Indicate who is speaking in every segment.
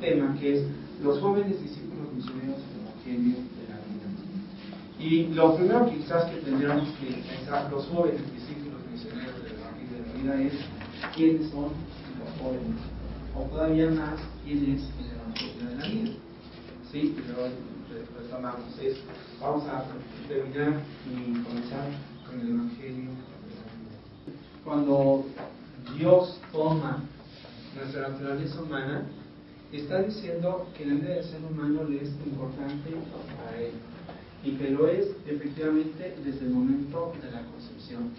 Speaker 1: tema que es los jóvenes discípulos misioneros del Evangelio de la vida. Y lo primero quizás que tendríamos que pensar los jóvenes discípulos misioneros del Evangelio de la vida es quiénes son los jóvenes, o todavía más quién es el Evangelio de la vida. Sí, pero retomamos eso. Vamos a terminar y comenzar con el Evangelio de la vida. Cuando Dios toma nuestra naturaleza humana, está diciendo que la vida del ser humano le es importante a Él, y que lo es efectivamente desde el momento de la concepción.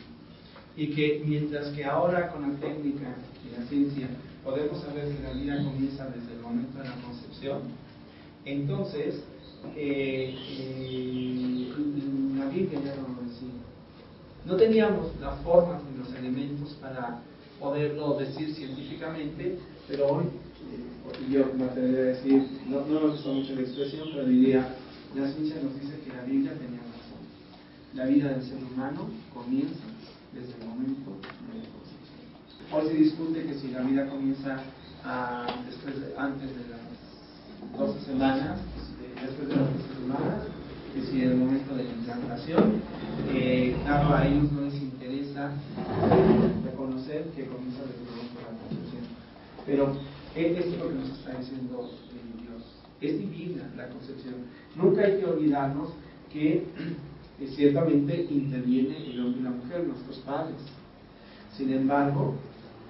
Speaker 1: Y que mientras que ahora con la técnica y la ciencia podemos saber que la vida comienza desde el momento de la concepción, entonces la Biblia ya no lo decía. No teníamos las formas ni los elementos para poderlo decir científicamente, pero hoy, yo me atrevería a decir, no me gusta mucho la expresión, pero diría, la ciencia nos dice que la Biblia tenía razón. La vida del ser humano comienza desde el momento de la concepción. Hoy se discute que si la vida comienza antes de las 12 semanas, después de las 12 semanas, que si en el momento de la implantación, claro, a ellos no les interesa reconocer que comienza desde el momento de la concepción. Pero esto es lo que nos está diciendo Dios. Es divina la concepción. Nunca hay que olvidarnos que ciertamente interviene el hombre y la mujer, nuestros padres. Sin embargo,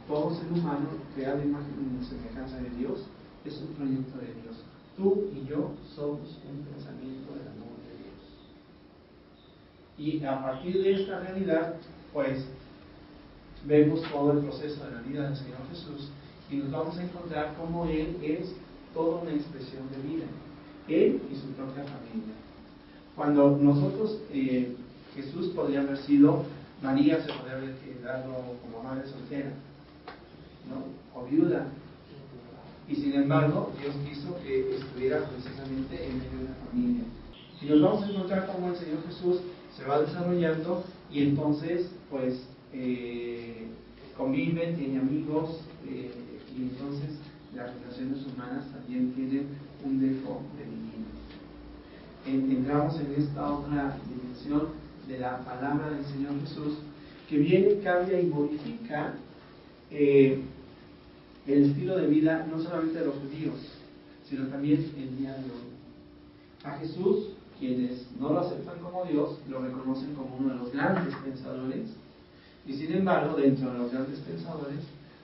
Speaker 1: todo ser humano creado a imagen y semejanza de Dios es un proyecto de Dios. Tú y yo somos un pensamiento del amor de Dios. Y a partir de esta realidad, pues, vemos todo el proceso de la vida del Señor Jesús y nos vamos a encontrar cómo Él es toda una expresión de vida. Él y su propia familia. Cuando nosotros, Jesús podría haber sido, María se podría haber quedado como madre soltera, ¿no? O viuda. Y sin embargo, Dios quiso que estuviera precisamente en medio de una familia. Y nos vamos a encontrar cómo el Señor Jesús se va desarrollando y entonces, pues, conviven, tiene amigos, y entonces las relaciones humanas también tienen un dejo de divino. Entramos en esta otra dimensión de la palabra del Señor Jesús, que viene, cambia y modifica el estilo de vida no solamente de los judíos, sino también el día de hoy. A Jesús, quienes no lo aceptan como Dios, lo reconocen como uno de los grandes pensadores, y sin embargo, dentro de los grandes pensadores,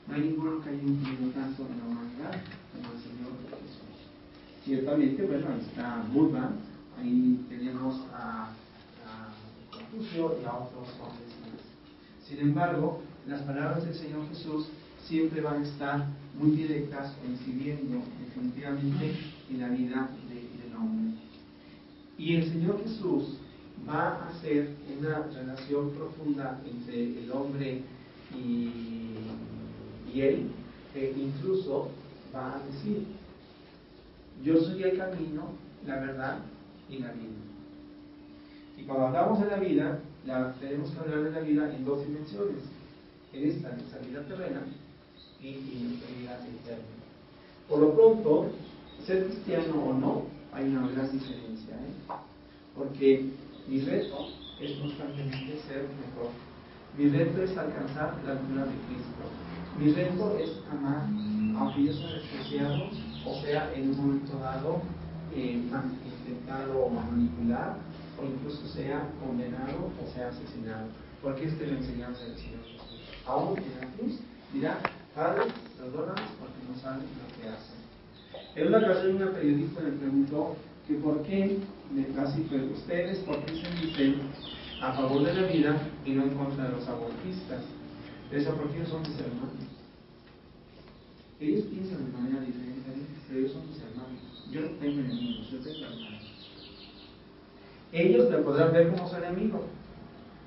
Speaker 1: no hay ninguno que haya influido tanto en la humanidad como el Señor Jesús. Ciertamente, bueno, ahí está Buda, ahí tenemos a Confucio y a otros hombres más. Sin embargo, las palabras del Señor Jesús siempre van a estar muy directas, coincidiendo definitivamente en la vida del hombre. Y el Señor Jesús va a hacer una relación profunda entre el hombre y Él, que incluso va a decir: yo soy el camino, la verdad y la vida. Y cuando hablamos de la vida, tenemos que hablar de la vida en dos dimensiones: en nuestra vida terrena y nuestra vida eterna. Por lo pronto, ser cristiano o no, hay una gran diferencia, porque mi reto es constantemente ser mejor. Mi reto es alcanzar la altura de Cristo. Mi reto es amar, aunque yo sea despreciado, o sea en un momento dado intentado manipular, o incluso sea condenado o sea asesinado. Porque esta es la enseñanza del Señor Jesús. Aún en la cruz dirá: Padre, perdónanos porque no saben lo que hacen. En una ocasión una periodista me preguntó que por qué, así pues, ustedes por qué se dicen a favor de la vida y no en contra de los abortistas. Eso porque ellos son mis hermanos. Ellos piensan de manera diferente, pero ellos son mis hermanos. Yo no tengo enemigos, yo tengo hermanos. Ellos me podrán ver como su enemigo,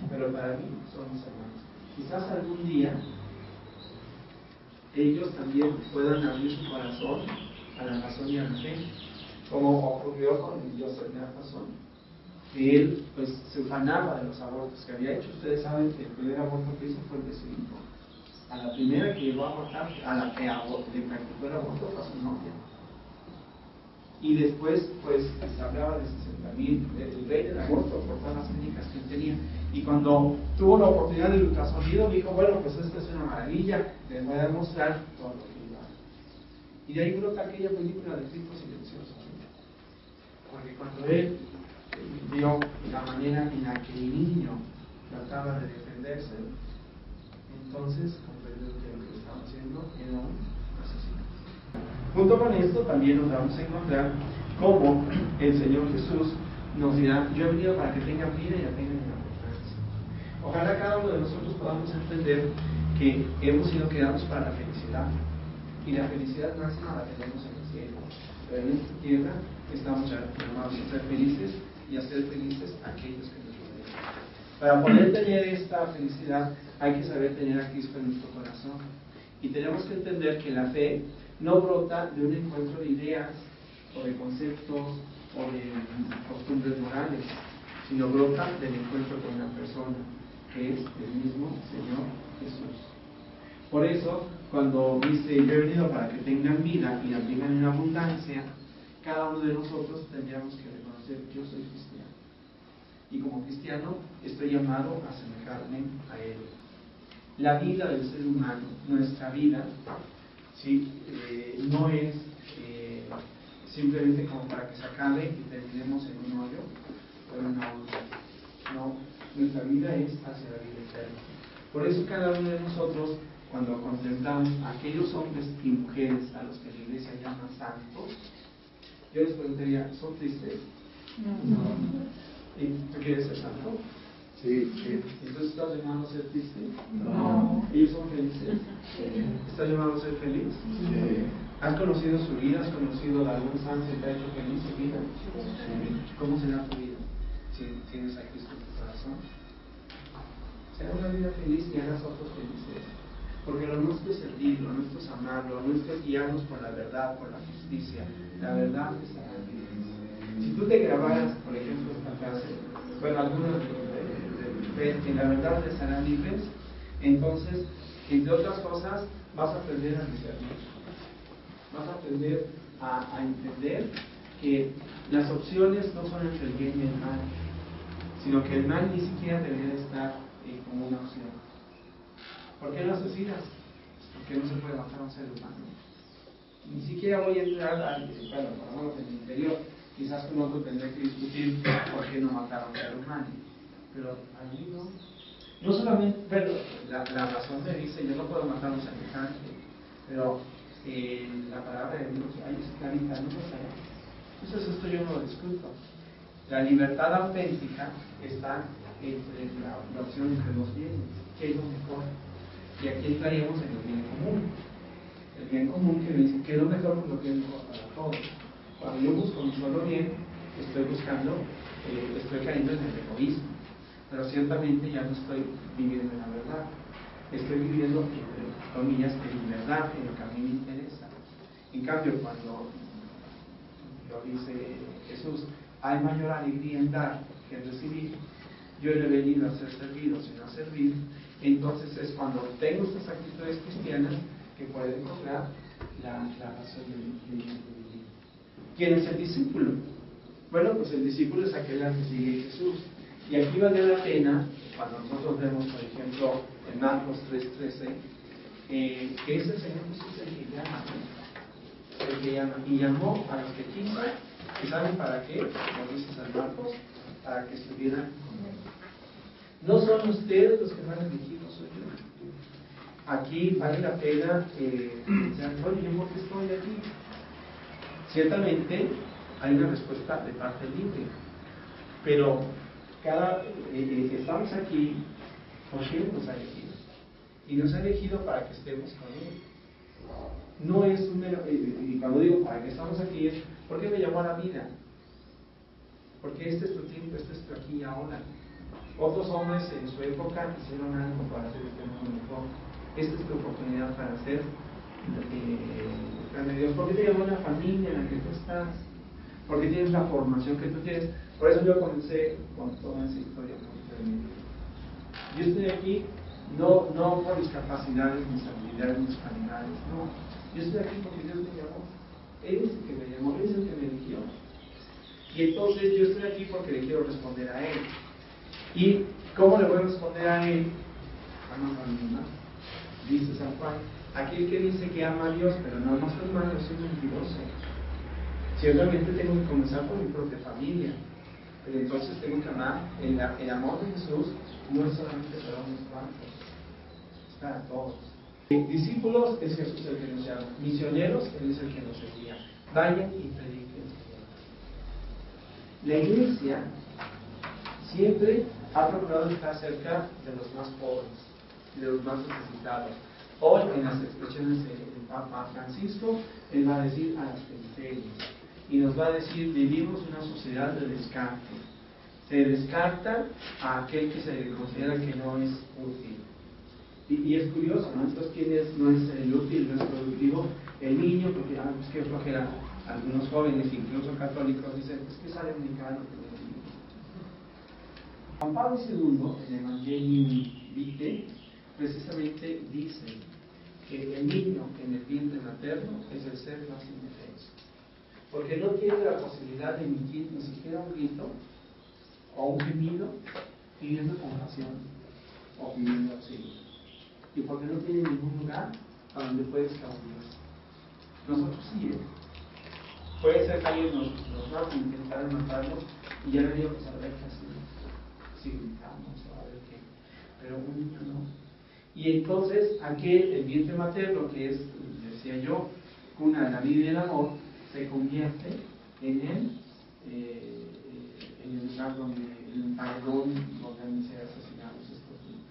Speaker 1: pero para mí son mis hermanos. Quizás algún día ellos también puedan abrir su corazón a la razón y a la fe, como ocurrió con Joseph Jefferson, que él pues se ufanaba de los abortos que había hecho. Ustedes saben que el primer aborto que hizo fue el de su hijo. A la primera que llegó a abortar, a la que le practicó el aborto fue a su novia. Y después, pues, se hablaba de 60,000, el rey del aborto, por todas las clínicas que él tenía. Y cuando tuvo la oportunidad del ultrasonido, dijo, bueno, pues esto es una maravilla, les voy a demostrar todo lo que iba a hacer. Y de ahí brota aquella película de Cristo Silencioso. Porque cuando él vio la manera en la que el niño trataba de defenderse, entonces comprendió que lo que estaba haciendo era un asesino. Junto con esto también nos vamos a encontrar cómo el Señor Jesús nos dirá, yo he venido para que tengan vida y la tengan en abundancia. Ojalá cada uno de nosotros podamos entender que hemos sido creados para la felicidad, y la felicidad máxima la tenemos en el cielo, pero en esta tierra estamos llamados a ser felices y a ser felices aquellos que nos rodean. Para poder tener esta felicidad hay que saber tener a Cristo en nuestro corazón, y tenemos que entender que la fe no brota de un encuentro de ideas o de conceptos o de costumbres morales, sino brota del encuentro con una persona, que es el mismo Señor Jesús. Por eso, cuando dice, yo he venido para que tengan vida y la tengan en abundancia, cada uno de nosotros tendríamos que reconocer, yo soy cristiano. Y como cristiano, estoy llamado a asemejarme a Él. La vida del ser humano, nuestra vida, ¿sí? No es simplemente como para que se acabe y terminemos en un hoyo o en una olla. No, nuestra vida es hacia la vida eterna. Por eso cada uno de nosotros, cuando contemplamos a aquellos hombres y mujeres a los que la iglesia llama santos, yo les preguntaría, ¿son tristes? No. ¿Y tú quieres ser santo?
Speaker 2: Sí, sí.
Speaker 1: ¿Entonces estás llamado a ser triste?
Speaker 2: No.
Speaker 1: ¿Ellos son felices? Sí. ¿Estás llamado a ser feliz?
Speaker 2: Sí.
Speaker 1: ¿Has conocido su vida? ¿Has conocido a algún santo que te ha hecho feliz su vida? Sí. ¿Cómo será tu vida si tienes a Cristo en tu corazón? Será una vida feliz y harás a otros felices. Porque lo nuestro es servir, lo nuestro es amar, lo nuestro es guiarnos por la verdad, por la justicia. La verdad es la vida. Si tú te grabaras, por ejemplo, esta frase, bueno, algunos que la verdad les hará libres, entonces, entre otras cosas, vas a aprender a discernir. Vas a aprender a entender que las opciones no son entre el bien y el mal, sino que el mal ni siquiera debería estar como una opción. ¿Por qué no asesinas? Porque no se puede matar a un ser humano. Ni siquiera voy a entrar bueno, por lo menos en el interior, quizás con otro tendré que discutir por qué no matar a un ser humano. Pero a mí no. No solamente, pero la razón me dice, yo no puedo matar a un semejante, pero la palabra de Dios, hay esclavita, no lo sé. Entonces esto yo no lo discuto. La libertad auténtica está entre la opción entre los bienes, ¿qué es lo mejor? Y aquí entraríamos en el bien común. El bien común que dice, ¿qué es lo mejor? Pues lo que es mejor para todos. Cuando yo busco mi solo bien, estoy buscando, estoy cayendo en el egoísmo. Pero ciertamente ya no estoy viviendo en la verdad. Estoy viviendo, entre comillas, en verdad, en lo que a mí me interesa. En cambio, cuando lo dice Jesús, hay mayor alegría en dar que en recibir. Yo no he venido a ser servido, sino a servir. Entonces es cuando tengo estas actitudes cristianas que puedo encontrar la razón de vivir. ¿Quién es el discípulo? Bueno, pues el discípulo es aquel al que sigue Jesús. Y aquí vale la pena, cuando nosotros vemos, por ejemplo, en Marcos 3:13, que es el Señor Jesús el que llama, ¿no? El que llama. Y llamó a los que quiso, ¿y saben para qué? Como dice San Marcos, para que estuvieran con él. No son ustedes los que me han elegido, soy yo. Aquí vale la pena pensar, oye, ¿yo por qué estoy aquí? Ciertamente hay una respuesta de parte libre, pero estamos aquí porque Él nos ha elegido, y nos ha elegido para que estemos con Él. No es un mero, y cuando digo para que estamos aquí es porque me llamó a la vida, porque este es tu tiempo, este es tu aquí y ahora. Otros hombres en su época hicieron algo para hacer este mundo mejor. Esta es tu oportunidad para hacer el plan de Dios. ¿Por qué te llamó la familia en la que tú estás? Porque tienes la formación que tú tienes. Por eso yo comencé con toda esa historia. Yo estoy aquí no por mis capacidades, mis habilidades, mis cualidades, no. Yo estoy aquí porque Dios me llamó. Él es el que me llamó, Él es el que me eligió. Y entonces yo estoy aquí porque le quiero responder a Él. ¿Y cómo le voy a responder a Él? Dice San Juan, aquel que dice que ama a Dios, pero no ama a su hermano, es un mentiroso. Ciertamente tengo que comenzar por mi propia familia, pero entonces tengo que amar. El amor de Jesús no es solamente para unos cuantos, es para todos. Discípulos es Jesús el que nos llama, misioneros Él es el que nos envía. Vayan y prediquen. La iglesia siempre ha procurado estar cerca de los más pobres, de los más necesitados. Hoy, en las expresiones del Papa Francisco, Él va a decir a las periferias, y nos va a decir, vivimos en una sociedad de descarte. Se descarta a aquel que se considera que no es útil. Y es curioso, ¿no? Entonces, ¿quién no es el útil, no es productivo? El niño, porque pues qué flojera. Algunos jóvenes, incluso católicos, dicen, es que sale muy caro. Juan Pablo II, en el Evangelio Vitae, precisamente dice que el niño en el vientre materno es el ser más indefenso, porque no tiene la posibilidad de emitir ni siquiera un grito o un gemido pidiendo compasión o pidiendo auxilio, y porque no tiene ningún lugar a donde puede escabullirse. Nosotros sí, puede ser que alguien nos va a intentar matarnos y ya deberíamos saber qué hacer, si gritamos o a ver qué, pero un niño no. Y entonces el vientre materno, que es, decía yo, cuna de la vida y del amor, se convierte en el lugar donde, en el paredón donde han de ser asesinados estos niños.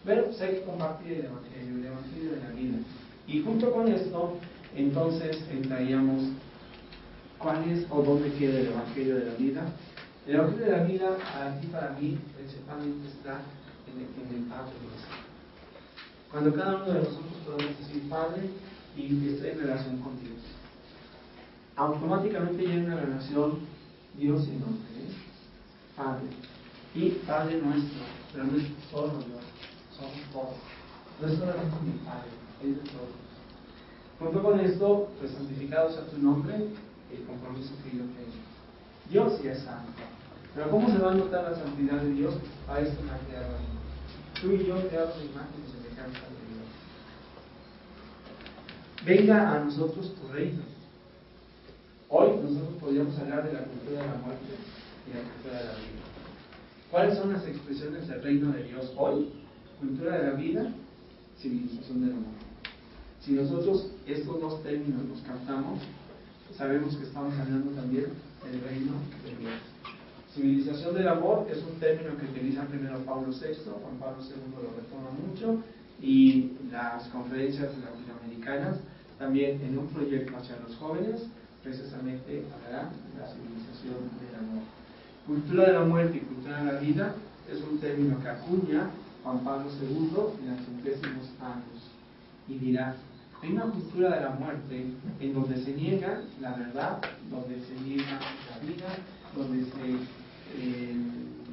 Speaker 1: Pero pues hay que compartir el Evangelio de la vida. Y junto con esto, entonces entraríamos cuál es o dónde queda el Evangelio de la vida. El Evangelio de la vida, aquí para mí, principalmente está en el Padre nuestro. Cuando cada uno de nosotros podemos decir Padre y estoy en relación con Dios, automáticamente ya hay una relación Dios y hombre, Padre. Y Padre nuestro, pero no es solo Dios, somos todos. No es solamente mi Padre, es de todos. Junto con esto, pues santificado sea tu nombre, el compromiso que yo tengo. Dios sí es santo. Pero ¿cómo se va a notar la santidad de Dios? A esto me ha creado a mí. Tú y yo creamos la imagen y semejanza de Dios. Venga a nosotros tu reino. Hoy nosotros podríamos hablar de la cultura de la muerte y la cultura de la vida. ¿Cuáles son las expresiones del reino de Dios hoy? Cultura de la vida, civilización del amor. Si nosotros estos dos términos los captamos, sabemos que estamos hablando también del reino de Dios. Civilización del amor es un término que utiliza primero Pablo VI, Juan Pablo II lo retoma mucho, y las conferencias latinoamericanas también en un proyecto hacia los jóvenes precisamente hablarán de la civilización del amor. Cultura de la muerte y cultura de la vida es un término que acuña Juan Pablo II en los 50 años y dirá: hay una cultura de la muerte en donde se niega la verdad, donde se niega la vida, donde se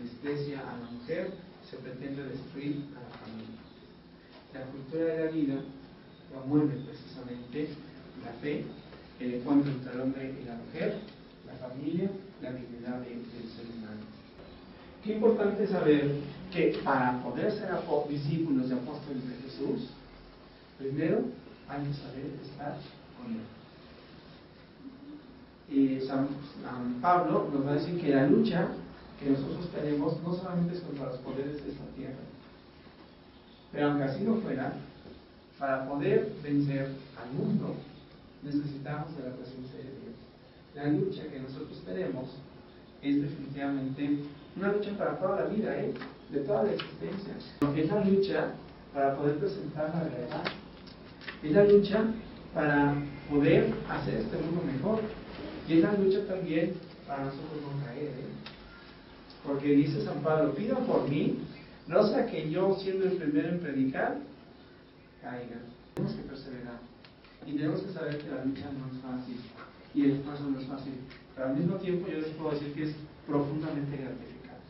Speaker 1: desprecia a la mujer, se pretende destruir a la familia. La cultura de la vida promueve precisamente la fe, el encuentro entre el hombre y la mujer, la familia, la dignidad del ser humano. Qué importante saber que para poder ser discípulos y apóstoles de Jesús, primero hay que saber estar con Él. Y San Pablo nos va a decir que la lucha que nosotros tenemos no solamente es contra los poderes de esta tierra, pero aunque así no fuera, para poder vencer al mundo necesitamos de la presencia de Dios. La lucha que nosotros tenemos es definitivamente una lucha para toda la vida, de toda la existencia. Es la lucha para poder presentar la verdad. Es la lucha para poder hacer este mundo mejor. Y es la lucha también para nosotros no caer. Porque dice San Pablo: pidan por mí, no sea que yo, siendo el primero en predicar, caiga. Tenemos que perseverar. Y tenemos que saber que la lucha no es fácil. Y el esfuerzo no es fácil. Pero al mismo tiempo yo les puedo decir que es profundamente gratificante.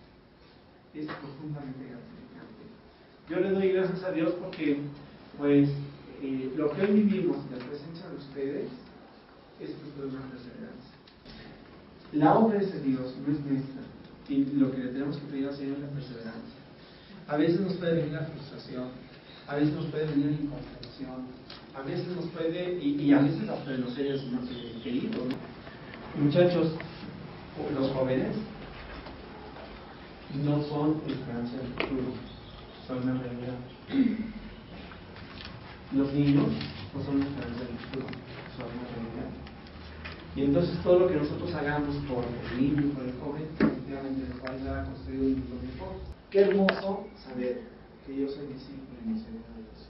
Speaker 1: Es profundamente gratificante. Yo le doy gracias a Dios porque, pues, lo que hoy vivimos en la presencia de ustedes es fruto de una perseverancia. La obra es de Dios, no es nuestra. Y lo que le tenemos que pedir al Señor es la perseverancia. A veces nos puede venir la frustración, a veces nos puede venir la incomprensión, a veces nos puede, y a veces hasta de los seres queridos, ¿no? Muchachos, los jóvenes no son esperanza del futuro, son una realidad. Los niños no son esperanza del futuro, son una realidad. Y entonces todo lo que nosotros hagamos por el niño y por el joven, efectivamente nos va a ayudar a construir un mundo mejor. Qué hermoso saber que yo soy discípulo y mi Señor Dios.